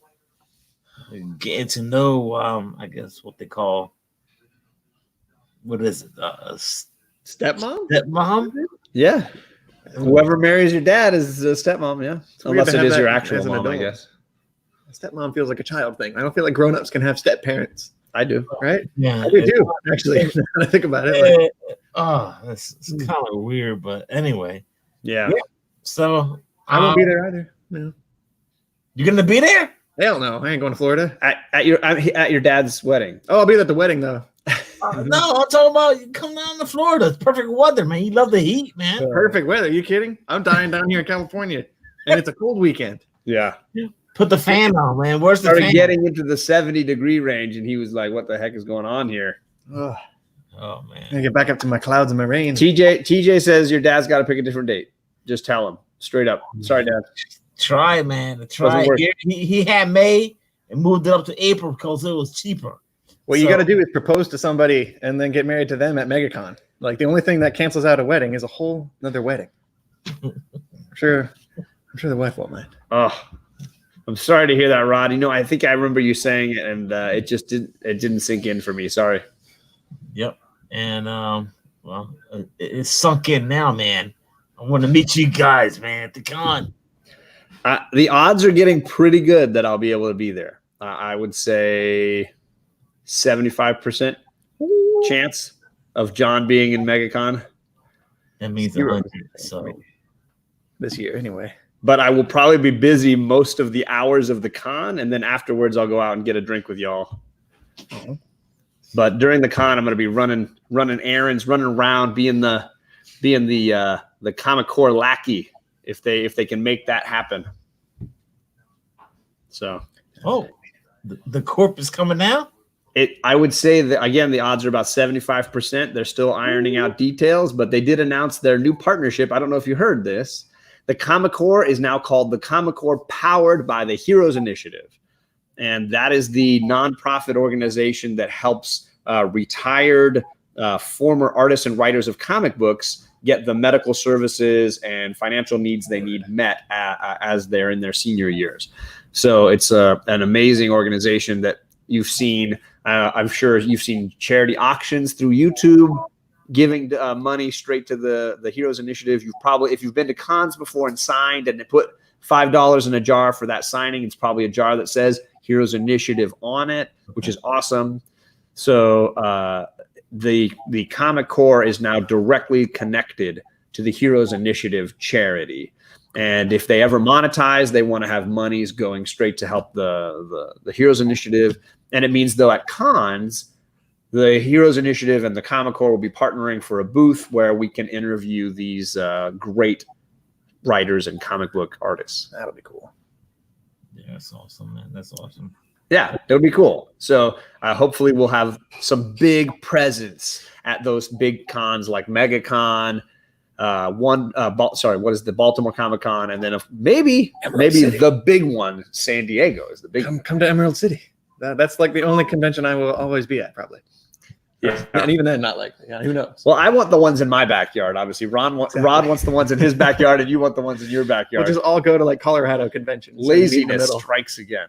getting to know, I guess what they call, what is it? Stepmom? Stepmom? Yeah. Whoever marries your dad is a stepmom, yeah. Unless it is your actual mom, I guess. Stepmom feels like a child thing. I don't feel like grown-ups can have step parents. I do. Right? Yeah. I do too, actually. When I think about it. It's kind of weird, but anyway. Yeah. So I won't be there either. No. You're gonna be there? Hell no. I ain't going to Florida. At your dad's wedding. Oh, I'll be at the wedding though. No, I'm talking about you come down to Florida. It's perfect weather, man. You love the heat, man. Perfect weather. Are you kidding? I'm dying down here in California. And it's a cold weekend. Yeah. Put the fan on, man. Where's the Started fan? getting into the 70-degree range, and he was like, "What the heck is going on here?" Ugh. Oh man. I get back up to my clouds and my rain. TJ says your dad's got to pick a different date. Just tell him straight up. Sorry, Dad. Try, man. Try. He had May and moved it up to April because it was cheaper. What you got to do is propose to somebody and then get married to them at MegaCon. Like the only thing that cancels out a wedding is a whole another wedding. I'm sure the wife won't mind. Oh, I'm sorry to hear that, Rod. You know, I think I remember you saying it, and it just didn't sink in for me. Sorry. Yep. And well, it's sunk in now, man. I want to meet you guys, man, at the con. The odds are getting pretty good that I'll be able to be there. I would say 75% chance of John being in MegaCon. That means 100. So this year, anyway. But I will probably be busy most of the hours of the con, and then afterwards I'll go out and get a drink with y'all. Uh-huh. But during the con, I'm going to be running errands, running around, being the Comic Core lackey if they can make that happen. So, the corp is coming now. I would say that again, the odds are about 75%. They're still ironing out details, but they did announce their new partnership. I don't know if you heard this. The Comic Core is now called the Comic Core, powered by the Heroes Initiative. And that is the nonprofit organization that helps retired former artists and writers of comic books get the medical services and financial needs they need met as they're in their senior years. So it's an amazing organization that you've seen. I'm sure you've seen charity auctions through YouTube, giving money straight to the Heroes Initiative. If you've been to cons before and signed and put $5 in a jar for that signing, it's probably a jar that says Heroes Initiative on it, which is awesome. So the Comic Core is now directly connected to the Heroes Initiative charity. And if they ever monetize, they want to have monies going straight to help the Heroes Initiative. And it means, though, at cons, the Heroes Initiative and the Comic Core will be partnering for a booth where we can interview these great writers and comic book artists. That'll be cool. Yeah, that's awesome, man. That's awesome. Yeah, it'll be cool. So hopefully we'll have some big presence at those big cons like MegaCon, what is the Baltimore Comic Con, and then maybe the big one, San Diego is the big one. Come to Emerald City. That's like the only convention I will always be at, probably. Yeah, and even then, not likely. Yeah, who knows? Well, I want the ones in my backyard. Obviously, Rod wants the ones in his backyard, and you want the ones in your backyard. We'll just all go to like Colorado conventions. Laziness strikes again.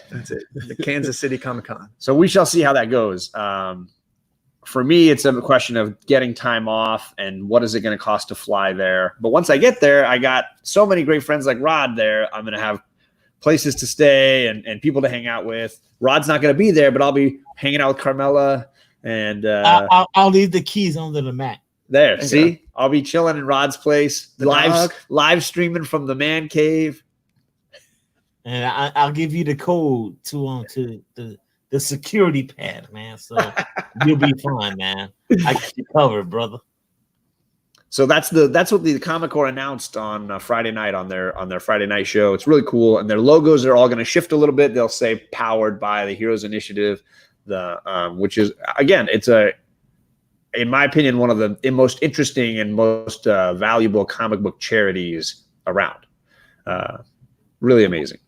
That's it. The Kansas City Comic Con. So we shall see how that goes. For me, it's a question of getting time off and what is it going to cost to fly there. But once I get there, I got so many great friends like Rod there. I'm going to have places to stay and people to hang out with. Rod's not going to be there, but I'll be hanging out with Carmela And I'll leave the keys under the mat. There, see? I'll be chilling in Rod's place, The live streaming from the man cave. And I'll give you the code to the security pad, man. So you'll be fine, man. I got you covered, brother. So that's what the Comic Core announced on Friday night on their Friday night show. It's really cool, and their logos are all going to shift a little bit. They'll say "Powered by the Heroes Initiative," which is again, it's in my opinion, one of the most interesting and most valuable comic book charities around. Really amazing.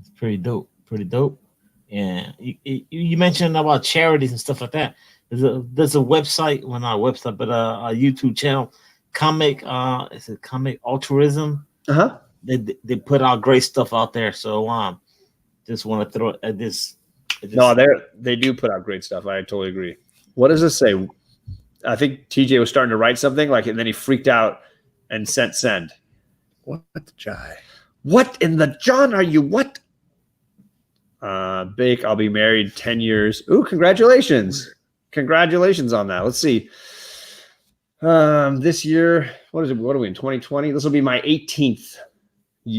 It's pretty dope. Pretty dope. Yeah, you mentioned about charities and stuff like that. There's a website, well, not a website, but a YouTube channel, is it Comic Altruism? Uh-huh. They put out great stuff out there. So just want to throw it at this. No, they do put out great stuff. I totally agree. What does this say? I think TJ was starting to write something and then he freaked out and sent send. What the jai? What in the John are you? What? Bake, I'll be married 10 years. Ooh, congratulations. Congratulations on that. Let's see. This year, what are we in 2020? This will be my 18th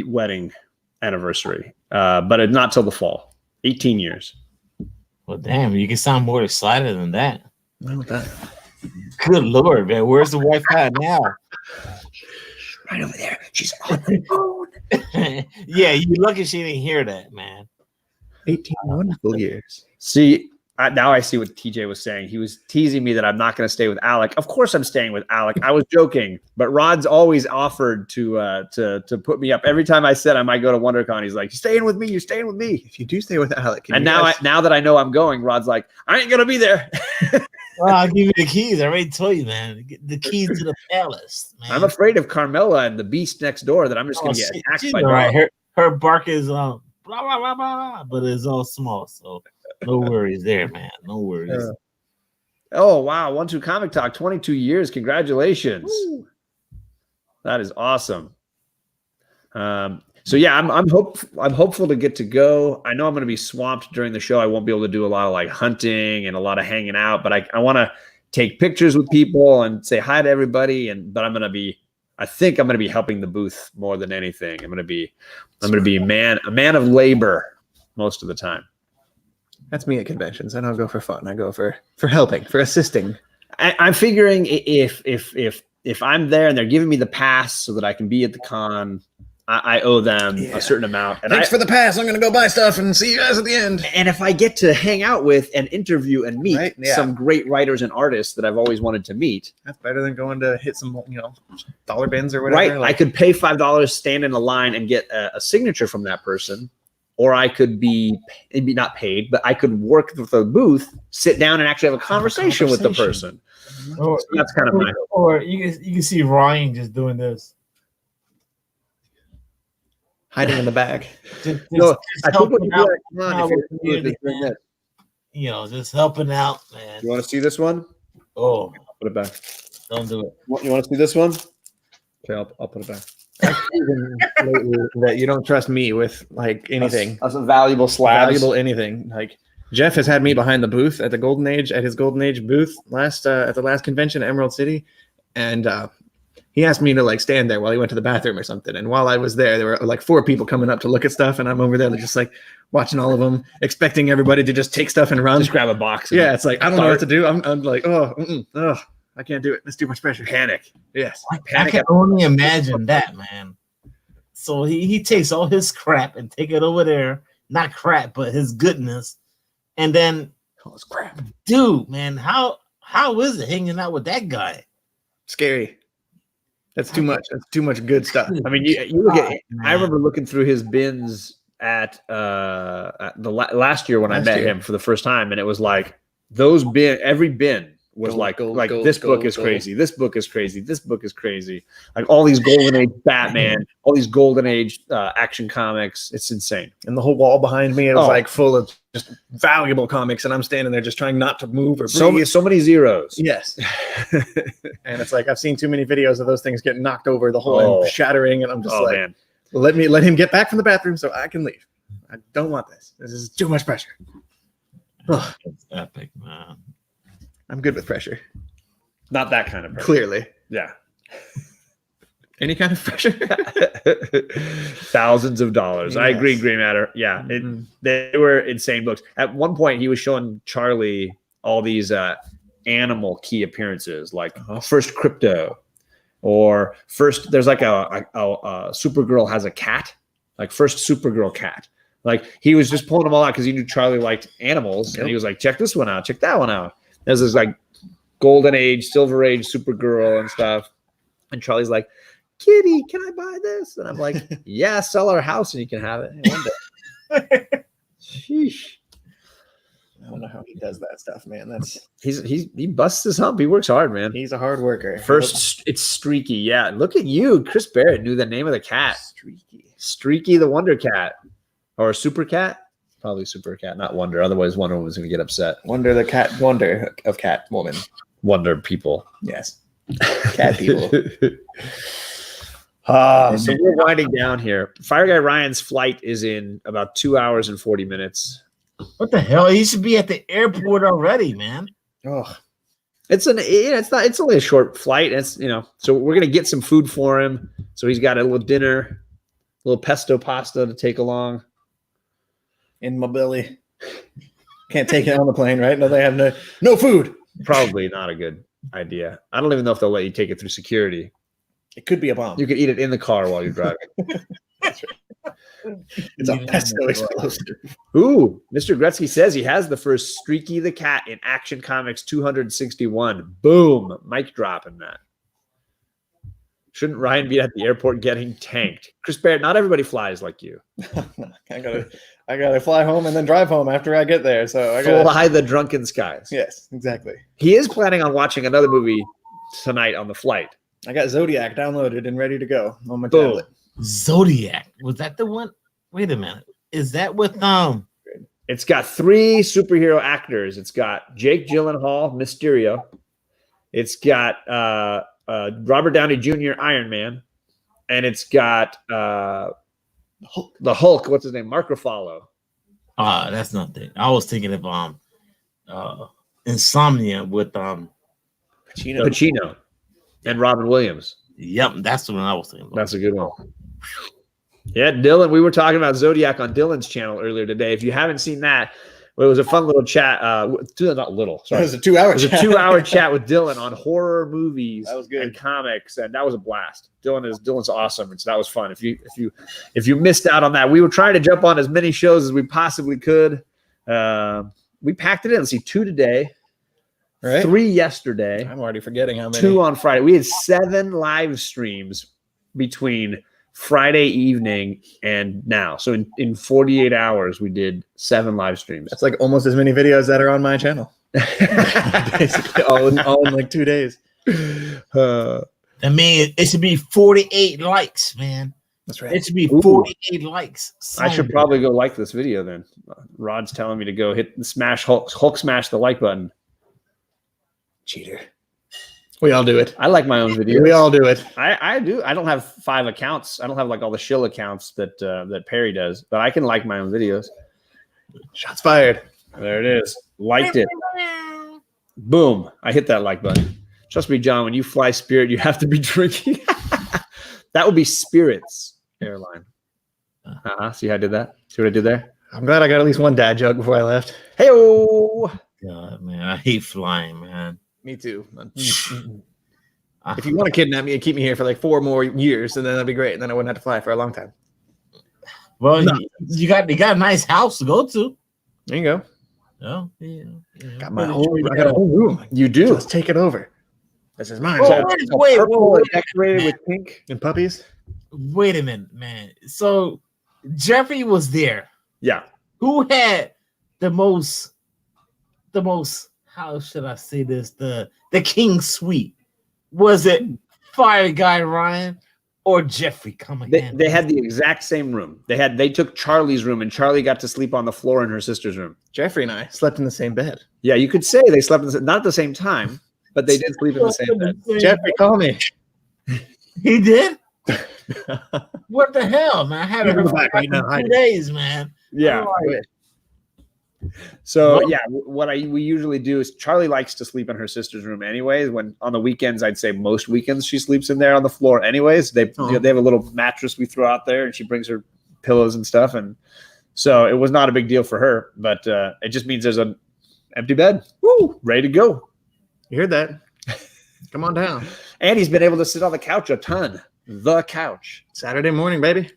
wedding anniversary. But it's not till the fall. 18 years. Well, damn, you can sound more excited than that. Not with that. Good Lord, man. Where's the wife at now? Right over there. She's on the phone. Yeah, you're lucky she didn't hear that, man. 18 wonderful years. See, now I see what TJ was saying. He was teasing me that I'm not going to stay with Alec. Of course I'm staying with Alec. I was joking, but Rod's always offered to put me up. Every time I said I might go to WonderCon, he's like, "You're staying with me. You're staying with me." If you do stay with Alec, and now that I know I'm going, Rod's like, "I ain't gonna be there." Well, I'll give you the keys. I already told you, man. The keys to the palace, man. I'm afraid of Carmela and the beast next door that I'm just gonna get attacked by. Right. Her bark is blah blah blah blah, but it's all small, so no worries there, man. No worries. Oh wow, 1-2 Comic Talk, 22 years. Congratulations. Woo. That is awesome. So yeah, I'm hopeful to get to go. I know I'm going to be swamped during the show. I won't be able to do a lot of like hunting and a lot of hanging out, but I want to take pictures with people and say hi to everybody. But I think I'm going to be helping the booth more than anything. I'm going to be a man of labor most of the time. That's me at conventions. I don't go for fun. I go for helping, for assisting. I'm figuring if I'm there and they're giving me the pass so that I can be at the con, I owe them a certain amount. And thanks for the pass. I'm going to go buy stuff and see you guys at the end. And if I get to hang out with and interview and meet some great writers and artists that I've always wanted to meet, that's better than going to hit some dollar bins or whatever. Right. I could pay $5, stand in a line, and get a signature from that person. Or I could be not paid, but I could work with the booth, sit down, and actually have a conversation with the person. Or, so that's kind of my. Or you can see Ryan just doing this, hiding in the back. Just helping out. Just helping out, man. You want to see this one? Oh, I'll put it back. Don't do it. You want to see this one? Okay, I'll put it back. That you don't trust me with like anything. That's a valuable slabs. Valuable anything. Like Jeff has had me behind the booth at the Golden Age, at his Golden Age booth at the last convention at Emerald City, and he asked me to like stand there while he went to the bathroom or something. And while I was there were like 4 people coming up to look at stuff, and I'm over there just like watching all of them, expecting everybody to just take stuff and run. Just grab a box. Yeah, it's like I don't know what to do. I'm like, I can't do it. That's too much pressure. Panic. Yes. I can only imagine that, man. So he takes all his crap and take it over there. Not crap, but his goodness. And then his crap. Dude, man, how is it hanging out with that guy? Scary. That's too much. That's too much good stuff. I mean, you look at. I remember looking through his bins at the last year when I met him for the first time, and it was like every bin was gold, this book is crazy. This book is crazy. This book is crazy. Like all these Golden Age Batman, all these Golden Age action comics. It's insane. And the whole wall behind me, it was like full of just valuable comics, and I'm standing there just trying not to move or breathe. So many zeros. Yes. And it's like I've seen too many videos of those things getting knocked over, the whole shattering, and I'm just man. Let him get back from the bathroom so I can leave. I don't want this. This is too much pressure. epic, man. I'm good with pressure. Not that kind of pressure. Clearly. Yeah. Any kind of pressure. Thousands of dollars. Yes. I agree, Gray Matter. Yeah. They were insane books. At one point, he was showing Charlie all these animal key appearances, like first crypto, or first there's like a Supergirl has a cat, like first Supergirl cat. Like he was just pulling them all out because he knew Charlie liked animals, and he was like, check this one out, check that one out. There's this like golden age, silver age Supergirl and stuff. And Charlie's like, Kitty, can I buy this? And I'm like, yeah, sell our house and you can have it one day. Sheesh. I don't know how he does that stuff, man. That's he busts his hump. He works hard, man. he's a hard worker. First, it's Streaky. Yeah, look at you. Chris Barrett knew the name of the cat. Streaky the Wonder Cat. Or Super Cat? Probably Super Cat, not Wonder. Otherwise, Wonder Woman's going to get upset. Wonder the cat wonder of cat woman. Wonder people. Yes. Cat people. So we're winding down here. Fire Guy Ryan's flight is in about 2 hours and 40 minutes. What the hell? He should be at the airport already, man. Oh, It's only a short flight. It's so we're gonna get some food for him. So he's got a little dinner, a little pesto pasta to take along. in my belly. Can't take it on the plane, right? No, they have no food. Probably not a good idea. I don't even know if they'll let you take it through security. It could be a bomb. You could eat it in the car while you're driving. It's a pesto explosive. Ooh, Mr. Gretzky says he has the first Streaky the Cat in Action Comics 261. Boom. Mic dropping that. Shouldn't Ryan be at the airport getting tanked? Chris Barrett, not everybody flies like you. I gotta fly home and then drive home after I get there. So I gotta Fly the drunken skies. Yes, exactly. He is planning on watching another movie tonight on the flight. I got Zodiac downloaded and ready to go on my Boom. tablet. Zodiac. Was that the one? Wait a minute. Is that with It's got 3 superhero actors. It's got Jake Gyllenhaal, Mysterio. It's got Robert Downey Jr., Iron Man. And it's got the Hulk. What's his name? Mark Ruffalo. that's not it. I was thinking of Insomnia with Pacino and Robin Williams. Yep, that's the one I was thinking about. That's a good one. Yeah, Dylan, we were talking about Zodiac on Dylan's channel earlier today. If you haven't seen that, it was a fun little chat. Not little, sorry. It was a 2 hour It was a 2-hour chat with Dylan on horror movies That was good. and comics, and that was a blast. Dylan's awesome, and so that was fun. If you missed out on that, we were trying to jump on as many shows as we possibly could. We packed it in. Let's see, 2 today, Right? 3 yesterday, I'm already forgetting how many. 2 on Friday. We had 7 live streams between Friday evening and now. So in 48 hours, we did 7 live streams. That's like almost as many videos that are on my channel. Basically, all in like 2 days. I mean, it should be 48 likes, man. That's right. It should be 48 likes. I should probably go like this video then. Rod's telling me to go hit smash Hulk smash the like button. Cheater. We all do it. I like my own videos. We all do it. I do. I don't have 5 accounts. I don't have like all the shill accounts that Perry does, but I can like my own videos. Shots fired. There it is. Liked it. Boom. I hit that like button. Trust me, John, when you fly Spirit, you have to be drinking. That would be Spirit's airline. See how I did that? See what I did there? I'm glad I got at least one dad joke before I left. Hey-o! God, man, I hate flying, man. Me too. If you want to kidnap me and keep me here for like 4 more years, then that'd be great. And then I wouldn't have to fly for a long time. Well, you got a nice house to go to. There you go. Oh, yeah. I got a whole room. You do. Let's take it over. This is mine. Oh, wait, decorated with pink and puppies. Wait a minute, man. So Jeffrey was there. Yeah. Who had the most? How should I say this? The King Suite. Was it Fire Guy Ryan or Jeffrey coming in? They had the exact same room. They took Charlie's room, and Charlie got to sleep on the floor in her sister's room. Jeffrey and I slept in the same bed. Yeah, you could say they slept not at the same time, but they did sleep in the same bed. Jeffrey, call me. He did? What the hell, man? I haven't heard back right now. 2 days, man. Yeah. So yeah, what we usually do is Charlie likes to sleep in her sister's room anyways. When on the weekends, I'd say most weekends she sleeps in there on the floor anyways. They have a little mattress we throw out there, and she brings her pillows and stuff, and so it was not a big deal for her. But it just means there's an empty bed, ready to go. You heard that? Come on down. And he's been able to sit on the couch a ton. The couch. Saturday morning, baby.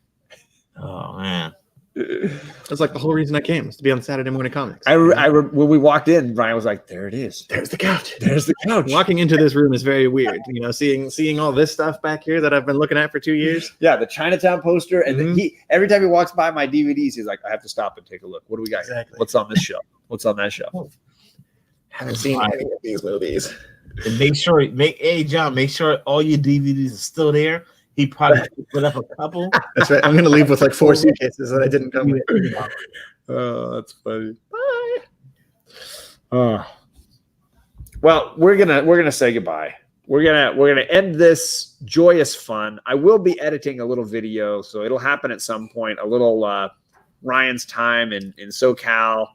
Oh man. That's like the whole reason I came, is to be on Saturday Morning Comics. When we walked in, Ryan was like, "There it is. There's the couch. There's the couch." Walking into this room is very weird. You know, seeing all this stuff back here that I've been looking at for 2 years. Yeah, the Chinatown poster, and then every time he walks by my DVDs, he's like, "I have to stop and take a look. What do we got? Exactly. What's on this shelf? What's on that shelf?" Haven't seen any of these movies. And make sure all your DVDs are still there. He probably put up a couple. That's right. I'm gonna leave with like 4 suitcases that I didn't come with. Oh, that's funny. Bye. Well, we're gonna say goodbye. We're gonna end this joyous fun. I will be editing a little video, so it'll happen at some point. A little Ryan's time in SoCal.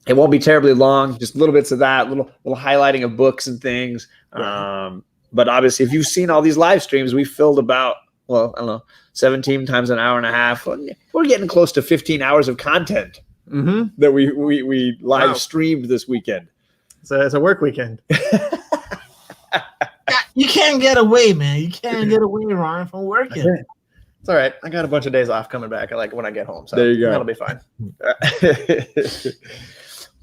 It won't be terribly long. Just little bits of that, little highlighting of books and things. But obviously, if you've seen all these live streams, we filled about, 17 times an hour and a half. We're getting close to 15 hours of content that we live streamed this weekend. So it's a work weekend. You can't get away, man. You can't get away, Ryan, from working. It's all right. I got a bunch of days off coming back, like when I get home. So there you go. That'll be fine.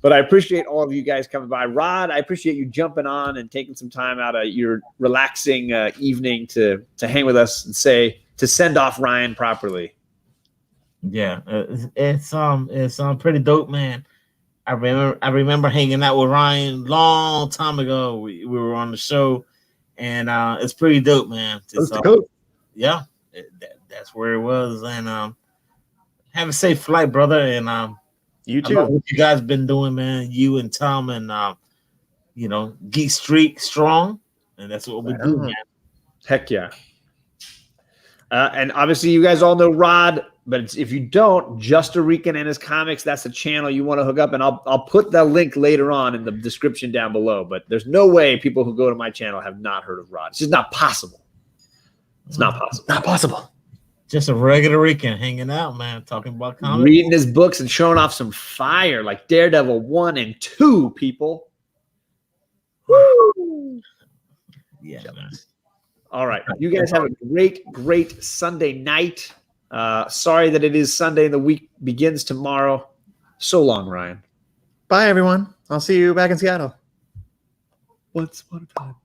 But I appreciate all of you guys coming by. Rod, I appreciate you jumping on and taking some time out of your relaxing evening to hang with us and to send off Ryan properly. Yeah, it's pretty dope, man. I remember hanging out with Ryan long time ago. We were on the show, and it's pretty dope, man. Yeah, that's where it was. And have a safe flight, brother. And you too. What you guys been doing, man? You and Tom and Geek Street strong, and that's what we do, man. Heck yeah. And obviously, you guys all know Rod, but if you don't, Just a Rican and his comics, that's the channel you want to hook up, and I'll put the link later on in the description down below. But there's no way people who go to my channel have not heard of Rod. It's just not possible. It's not possible. Not possible. Just a regular Rican hanging out, man, talking about comics. Reading his books and showing off some fire like Daredevil 1 and 2, people. Woo! Yeah, man. All right. You guys have a great Sunday night. Sorry that it is Sunday and the week begins tomorrow. So long, Ryan. Bye, everyone. I'll see you back in Seattle. Once upon a time.